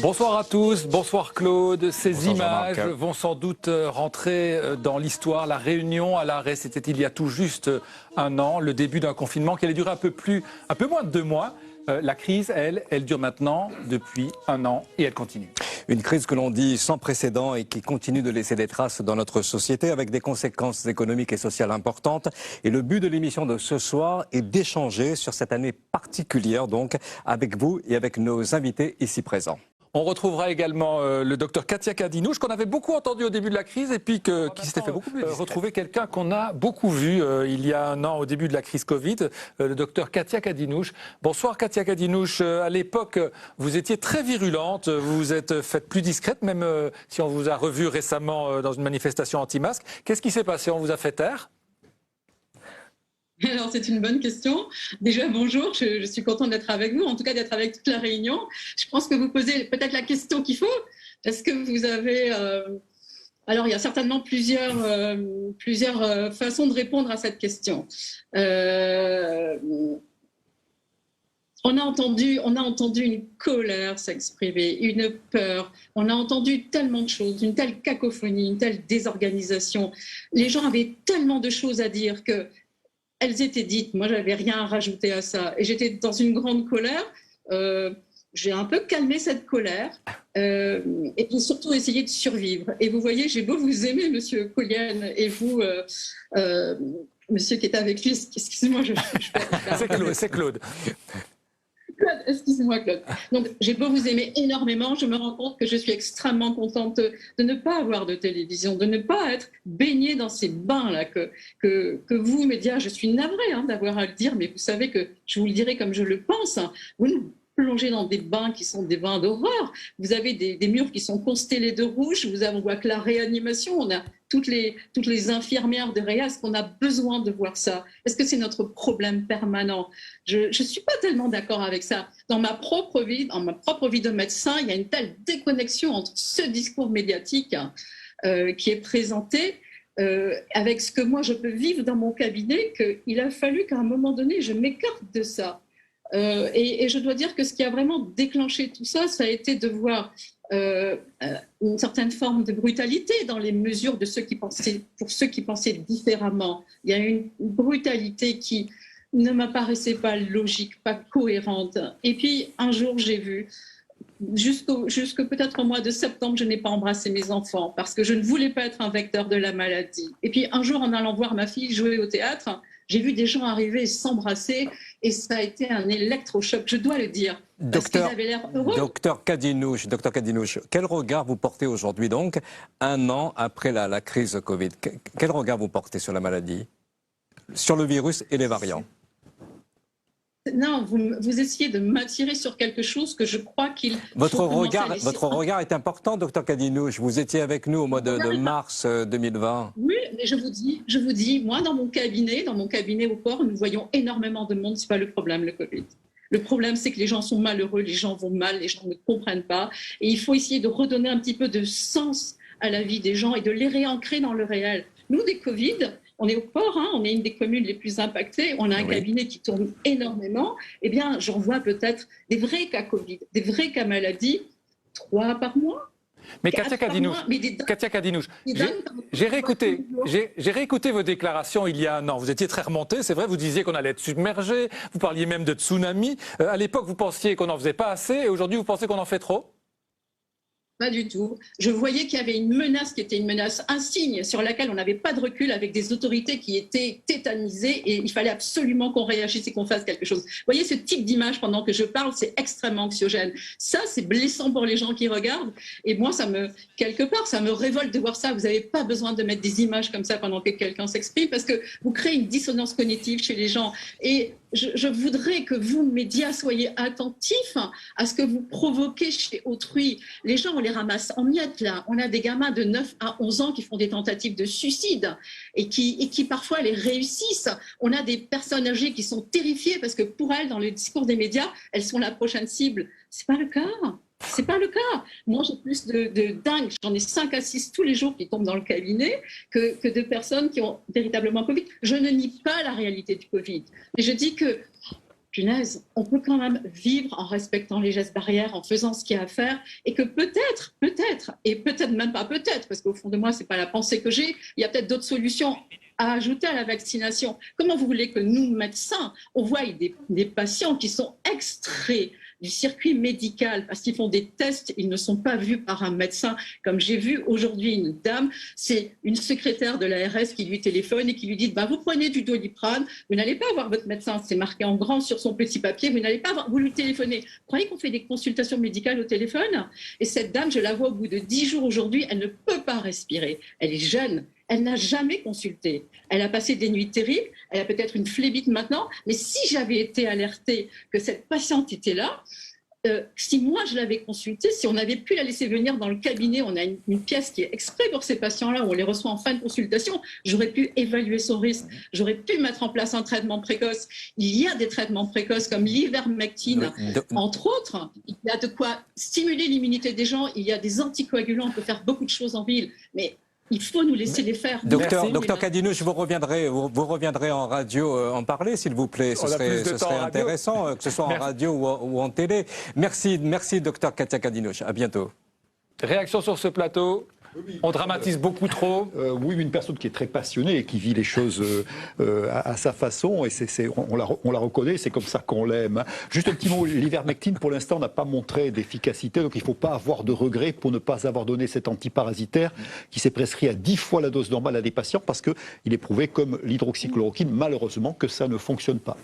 Bonsoir à tous, bonsoir Claude. Ces Bonsoir images Jean-Marc. vont sans doute rentrer dans l'histoire. La Réunion à l'arrêt, c'était il y a tout juste un an, le début d'un confinement qui allait durer un peu moins de 2 mois. La crise, elle dure maintenant depuis un an et elle continue. Une crise que l'on dit sans précédent et qui continue de laisser des traces dans notre société avec des conséquences économiques et sociales importantes. Et le but de l'émission de ce soir est d'échanger sur cette année particulière donc avec vous et avec nos invités ici présents. On retrouvera également le docteur Katia Kadinouche, qu'on avait beaucoup entendu au début de la crise et puis qui s'était fait beaucoup plus retrouver quelqu'un qu'on a beaucoup vu il y a un an au début de la crise Covid, le docteur Katia Kadinouche. Bonsoir Katia Kadinouche. À l'époque, vous étiez très virulente, vous vous êtes faite plus discrète, même si on vous a revu récemment dans une manifestation anti-masque. Qu'est-ce qui s'est passé? On vous a fait taire? Alors, c'est une bonne question. Déjà, bonjour, je suis contente d'être avec vous, en tout cas d'être avec toute la Réunion. Je pense que vous posez peut-être la question qu'il faut. Est-ce que vous avez... Alors, il y a certainement plusieurs façons de répondre à cette question. On a entendu une colère s'exprimer, une peur. On a entendu tellement de choses, une telle cacophonie, une telle désorganisation. Les gens avaient tellement de choses à dire que elles étaient dites, moi j'avais rien à rajouter à ça. Et j'étais dans une grande colère. J'ai un peu calmé cette colère et puis surtout essayé de survivre. Et vous voyez, j'ai beau vous aimer, Monsieur Collienne, et vous, Monsieur qui est avec lui, excusez-moi, C'est Claude. Claude, excusez-moi Claude. Donc j'ai beau vous aimer énormément, je me rends compte que je suis extrêmement contente de ne pas avoir de télévision, de ne pas être baignée dans ces bains-là que vous, médias, je suis navrée d'avoir à le dire, mais vous savez que je vous le dirai comme je le pense. Vous nous plongez dans des bains qui sont des bains d'horreur. Vous avez des murs qui sont constellés de rouge. On voit que la réanimation, on a toutes les infirmières de réa. Est-ce qu'on a besoin de voir ça? Est-ce que c'est notre problème permanent? Je ne suis pas tellement d'accord avec ça. Dans ma propre vie de médecin, il y a une telle déconnexion entre ce discours médiatique qui est présenté avec ce que moi je peux vivre dans mon cabinet, qu'il a fallu qu'à un moment donné, je m'écarte de ça. Et je dois dire que ce qui a vraiment déclenché tout ça, ça a été de voir une certaine forme de brutalité dans les mesures de pour ceux qui pensaient différemment. Il y a une brutalité qui ne m'apparaissait pas logique, pas cohérente. Et puis un jour, j'ai vu, jusque peut-être au mois de septembre, je n'ai pas embrassé mes enfants parce que je ne voulais pas être un vecteur de la maladie. Et puis un jour, en allant voir ma fille jouer au théâtre, j'ai vu des gens arriver et s'embrasser et ça a été un électrochoc, je dois le dire. Parce qu'ils avaient l'air heureux. Docteur Kadinouche, quel regard vous portez aujourd'hui donc, un an après la crise Covid? Quel regard vous portez sur la maladie, sur le virus et les variants? Non, vous essayez de m'attirer sur quelque chose que je crois qu'il Votre regard est important, docteur Kadinouche. Vous étiez avec nous au mois de mars 2020. Oui, mais je vous dis, moi, dans mon cabinet au port, nous voyons énormément de monde. C'est pas le problème, le Covid. Le problème, c'est que les gens sont malheureux, les gens vont mal, les gens ne comprennent pas. Et il faut essayer de redonner un petit peu de sens à la vie des gens et de les réancrer dans le réel. Nous, des Covid, on est au port, on est une des communes les plus impactées, on a un cabinet qui tourne énormément. Eh bien, j'en vois peut-être des vrais cas Covid, des vrais cas maladie, 3 par mois. Mais Katia Kadinouche, j'ai réécouté vos déclarations il y a un an. Vous étiez très remonté, c'est vrai, vous disiez qu'on allait être submergé, vous parliez même de tsunami. À l'époque, vous pensiez qu'on n'en faisait pas assez et aujourd'hui, vous pensez qu'on en fait trop? Pas du tout. Je voyais qu'il y avait une menace qui était une menace insigne sur laquelle on n'avait pas de recul, avec des autorités qui étaient tétanisées et il fallait absolument qu'on réagisse et qu'on fasse quelque chose. Vous voyez ce type d'image pendant que je parle, c'est extrêmement anxiogène. Ça, c'est blessant pour les gens qui regardent et moi, quelque part, ça me révolte de voir ça. Vous n'avez pas besoin de mettre des images comme ça pendant que quelqu'un s'exprime parce que vous créez une dissonance cognitive chez les gens. Et je voudrais que vous, médias, soyez attentifs à ce que vous provoquez chez autrui. Les gens, on les ramasse en miettes, là. On a des gamins de 9 à 11 ans qui font des tentatives de suicide et qui parfois les réussissent. On a des personnes âgées qui sont terrifiées parce que pour elles, dans le discours des médias, elles sont la prochaine cible. C'est pas le cas. C'est pas le cas. Moi, j'ai plus de dingues. J'en ai 5 à 6 tous les jours qui tombent dans le cabinet que de personnes qui ont véritablement Covid. Je ne nie pas la réalité du Covid. Mais je dis que punaise, on peut quand même vivre en respectant les gestes barrières, en faisant ce qu'il y a à faire, et que peut-être, et peut-être même pas peut-être, parce qu'au fond de moi, c'est pas la pensée que j'ai, il y a peut-être d'autres solutions à ajouter à la vaccination. Comment vous voulez que nous, médecins, on voie des patients qui sont extraits du circuit médical parce qu'ils font des tests, ils ne sont pas vus par un médecin, comme j'ai vu aujourd'hui une dame, c'est une secrétaire de l'ARS qui lui téléphone et qui lui dit vous prenez du Doliprane, vous n'allez pas voir votre médecin, c'est marqué en grand sur son petit papier, vous n'allez pas avoir, vous lui téléphonez. Vous croyez qu'on fait des consultations médicales au téléphone? Et cette dame, je la vois au bout de 10 jours aujourd'hui, elle ne peut pas respirer, elle est jeune. Elle n'a jamais consulté. Elle a passé des nuits terribles. Elle a peut-être une phlébite maintenant. Mais si j'avais été alertée que cette patiente était là, si moi je l'avais consultée, si on avait pu la laisser venir dans le cabinet, on a une pièce qui est exprès pour ces patients-là, où on les reçoit en fin de consultation, j'aurais pu évaluer son risque. J'aurais pu mettre en place un traitement précoce. Il y a des traitements précoces comme l'ivermectine, entre autres. Il y a de quoi stimuler l'immunité des gens. Il y a des anticoagulants. On peut faire beaucoup de choses en ville. Mais il faut nous laisser les faire. Docteur Kadinouch, vous reviendrez en radio en parler, s'il vous plaît. Ce serait intéressant, que ce soit en radio ou en télé. Merci, docteur Katia Kadinouch. À bientôt. Réaction sur ce plateau? On dramatise beaucoup trop. Oui, une personne qui est très passionnée et qui vit les choses à sa façon, et on la reconnaît, c'est comme ça qu'on l'aime. Juste un petit mot, l'ivermectine, pour l'instant, n'a pas montré d'efficacité, donc il ne faut pas avoir de regrets pour ne pas avoir donné cet antiparasitaire qui s'est prescrit à 10 fois la dose normale à des patients, parce qu'il est prouvé, comme l'hydroxychloroquine, malheureusement, que ça ne fonctionne pas.